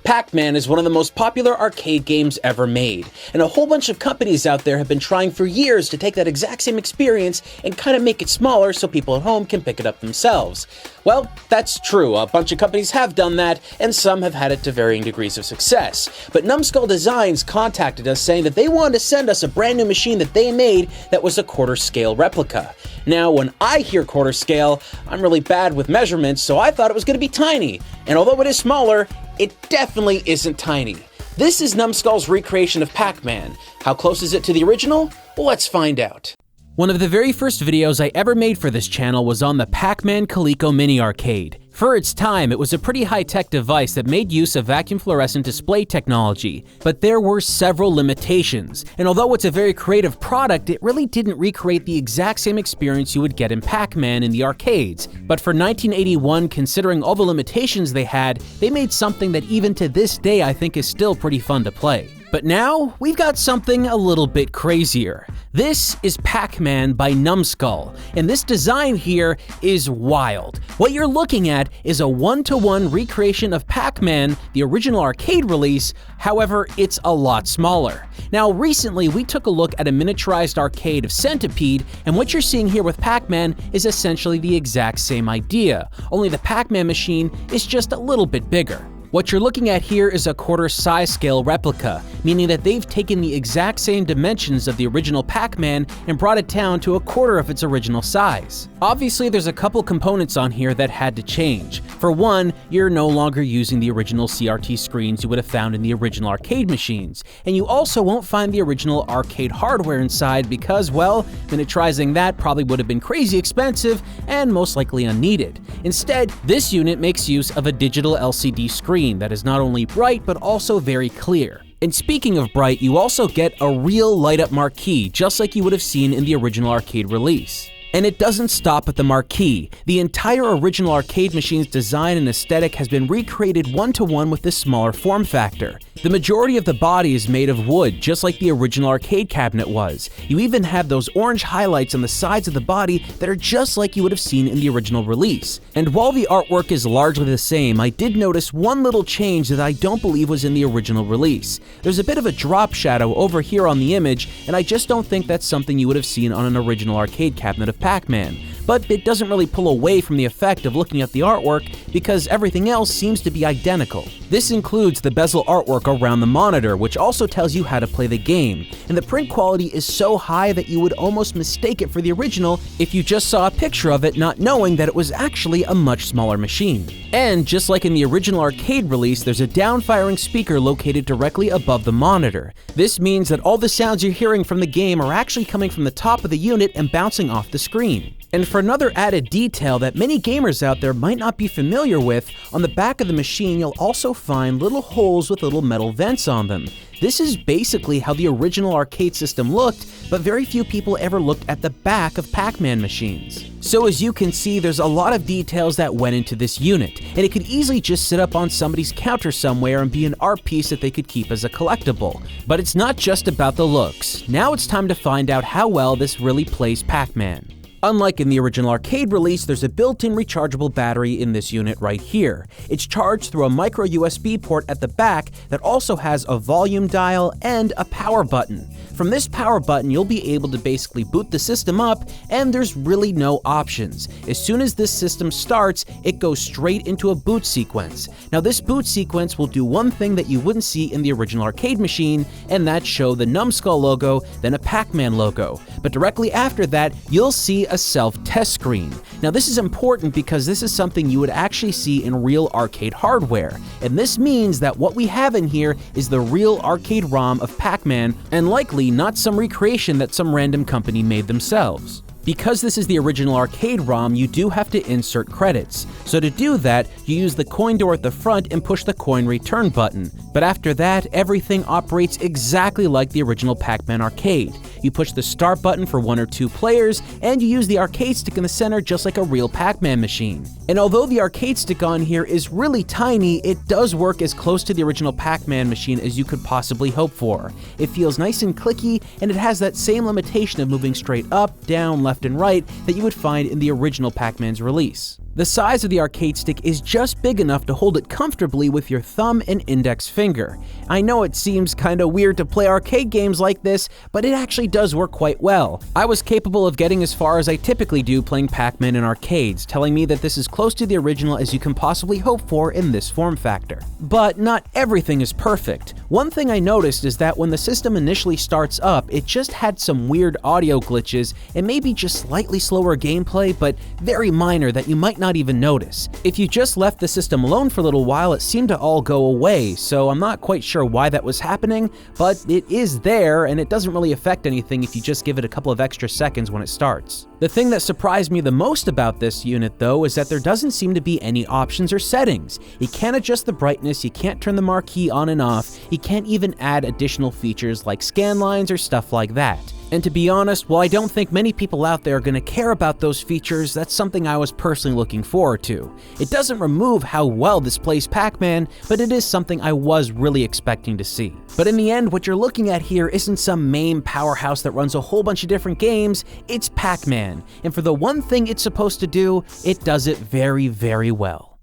Pac-Man is one of the most popular arcade games ever made, and a whole bunch of companies out there have been trying for years to take that exact same experience and kind of make it smaller so people at home can pick it up themselves. Well, that's true. A bunch of companies have done that, and some have had it to varying degrees of success. But Numskull Designs contacted us saying that they wanted to send us a brand new machine that they made that was a quarter-scale replica. Now, when I hear quarter-scale, I'm really bad with measurements, so I thought it was going to be tiny. And although it is smaller, it definitely isn't tiny. This is Numskull's recreation of Pac-Man. How close is it to the original? Well, let's find out. One of the very first videos I ever made for this channel was on the Pac-Man Coleco Mini Arcade. For its time, it was a pretty high-tech device that made use of vacuum fluorescent display technology, but there were several limitations, and although it's a very creative product, it really didn't recreate the exact same experience you would get in Pac-Man in the arcades. But for 1981, considering all the limitations they had, they made something that even to this day I think is still pretty fun to play. But now, we've got something a little bit crazier. This is Pac-Man by Numskull, and this design here is wild. What you're looking at is a one-to-one recreation of Pac-Man, the original arcade release, however, it's a lot smaller. Now, recently, we took a look at a miniaturized arcade of Centipede, and what you're seeing here with Pac-Man is essentially the exact same idea, only the Pac-Man machine is just a little bit bigger. What you're looking at here is a quarter size scale replica, meaning that they've taken the exact same dimensions of the original Pac-Man and brought it down to a quarter of its original size. Obviously, there's a couple components on here that had to change. For one, you're no longer using the original CRT screens you would have found in the original arcade machines, and you also won't find the original arcade hardware inside because, well, miniaturizing that probably would have been crazy expensive and most likely unneeded. Instead, this unit makes use of a digital LCD screen that is not only bright but also very clear. And speaking of bright, you also get a real light-up marquee, just like you would have seen in the original arcade release. And it doesn't stop at the marquee. The entire original arcade machine's design and aesthetic has been recreated one-to-one with this smaller form factor. The majority of the body is made of wood, just like the original arcade cabinet was. You even have those orange highlights on the sides of the body that are just like you would have seen in the original release. And while the artwork is largely the same, I did notice one little change that I don't believe was in the original release. There's a bit of a drop shadow over here on the image, and I just don't think that's something you would have seen on an original arcade cabinet of Pac-Man. But it doesn't really pull away from the effect of looking at the artwork because everything else seems to be identical. This includes the bezel artwork around the monitor, which also tells you how to play the game, and the print quality is so high that you would almost mistake it for the original if you just saw a picture of it not knowing that it was actually a much smaller machine. And just like in the original arcade release, there's a down-firing speaker located directly above the monitor. This means that all the sounds you're hearing from the game are actually coming from the top of the unit and bouncing off the screen. And for another added detail that many gamers out there might not be familiar with, on the back of the machine you'll also find little holes with little metal vents on them. This is basically how the original arcade system looked, but very few people ever looked at the back of Pac-Man machines. So as you can see, there's a lot of details that went into this unit, and it could easily just sit up on somebody's counter somewhere and be an art piece that they could keep as a collectible. But it's not just about the looks. Now it's time to find out how well this really plays Pac-Man. Unlike in the original arcade release, there's a built-in rechargeable battery in this unit right here. It's charged through a micro USB port at the back that also has a volume dial and a power button. From this power button, you'll be able to basically boot the system up, and there's really no options. As soon as this system starts, it goes straight into a boot sequence. Now this boot sequence will do one thing that you wouldn't see in the original arcade machine, and that's show the Numskull logo, then a Pac-Man logo. But directly after that, you'll see a self-test screen. Now this is important because this is something you would actually see in real arcade hardware, and this means that what we have in here is the real arcade ROM of Pac-Man, and likely not some recreation that some random company made themselves. Because this is the original arcade ROM, you do have to insert credits. So to do that, you use the coin door at the front and push the coin return button. But after that, everything operates exactly like the original Pac-Man arcade. You push the start button for 1 or 2 players, and you use the arcade stick in the center just like a real Pac-Man machine. And although the arcade stick on here is really tiny, it does work as close to the original Pac-Man machine as you could possibly hope for. It feels nice and clicky, and it has that same limitation of moving straight up, down, left, and right that you would find in the original Pac-Man's release. The size of the arcade stick is just big enough to hold it comfortably with your thumb and index finger. I know it seems kinda weird to play arcade games like this, but it actually does work quite well. I was capable of getting as far as I typically do playing Pac-Man in arcades, telling me that this is close to the original as you can possibly hope for in this form factor. But not everything is perfect. One thing I noticed is that when the system initially starts up, it just had some weird audio glitches and maybe just slightly slower gameplay, but very minor that you might not even notice. If you just left the system alone for a little while, it seemed to all go away, so I'm not quite sure why that was happening, but it is there and it doesn't really affect anything if you just give it a couple of extra seconds when it starts. The thing that surprised me the most about this unit though is that there doesn't seem to be any options or settings. You can't adjust the brightness, you can't turn the marquee on and off, you can't even add additional features like scan lines or stuff like that. And to be honest, while I don't think many people out there are going to care about those features, that's something I was personally looking forward to. It doesn't remove how well this plays Pac-Man, but it is something I was really expecting to see. But in the end, what you're looking at here isn't some MAME powerhouse that runs a whole bunch of different games, it's Pac-Man. And for the one thing it's supposed to do, it does it very, very well.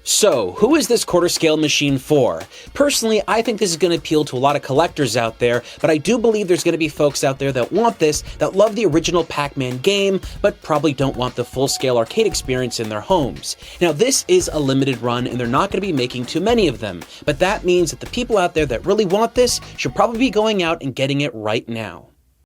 So, who is this quarter-scale machine for? Personally, I think this is going to appeal to a lot of collectors out there, but I do believe there's going to be folks out there that want this, that love the original Pac-Man game, but probably don't want the full-scale arcade experience in their homes. Now, this is a limited run, and they're not going to be making too many of them, but that means that the people out there that really want this should probably be going out and getting it right now.